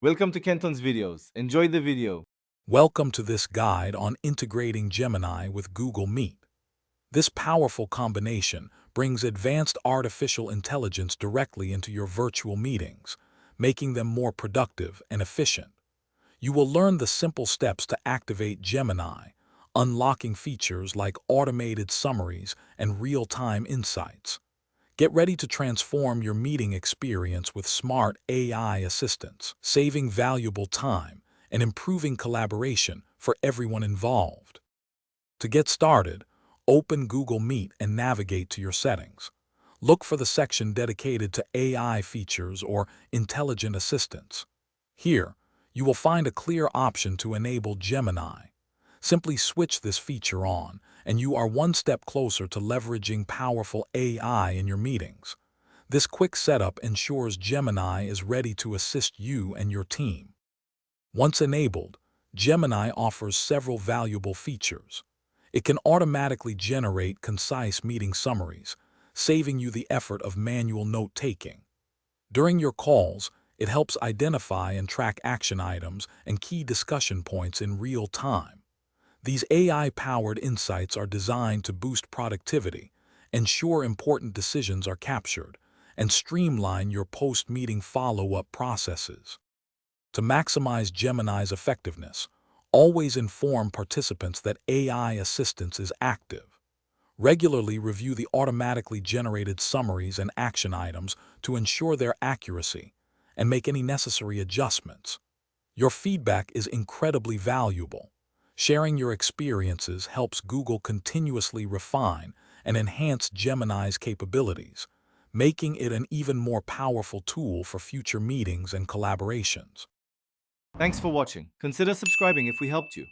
Welcome to Kenton's videos. Enjoy the video. Welcome to this guide on integrating Gemini with Google Meet. This powerful combination brings advanced artificial intelligence directly into your virtual meetings, making them more productive and efficient. You will learn the simple steps to activate Gemini, unlocking features like automated summaries and real-time insights. Get ready to transform your meeting experience with smart AI assistants, saving valuable time and improving collaboration for everyone involved. To get started, open Google Meet and navigate to your settings. Look for the section dedicated to AI features or intelligent assistants. Here, you will find a clear option to enable Gemini. Simply switch this feature on, and you are one step closer to leveraging powerful AI in your meetings. This quick setup ensures Gemini is ready to assist you and your team. Once enabled, Gemini offers several valuable features. It can automatically generate concise meeting summaries, saving you the effort of manual note-taking. During your calls, it helps identify and track action items and key discussion points in real time. These AI-powered insights are designed to boost productivity, ensure important decisions are captured, and streamline your post-meeting follow-up processes. To maximize Gemini's effectiveness, always inform participants that AI assistance is active. Regularly review the automatically generated summaries and action items to ensure their accuracy, and make any necessary adjustments. Your feedback is incredibly valuable. Sharing your experiences helps Google continuously refine and enhance Gemini's capabilities, making it an even more powerful tool for future meetings and collaborations. Thanks for watching. Consider subscribing if we helped you.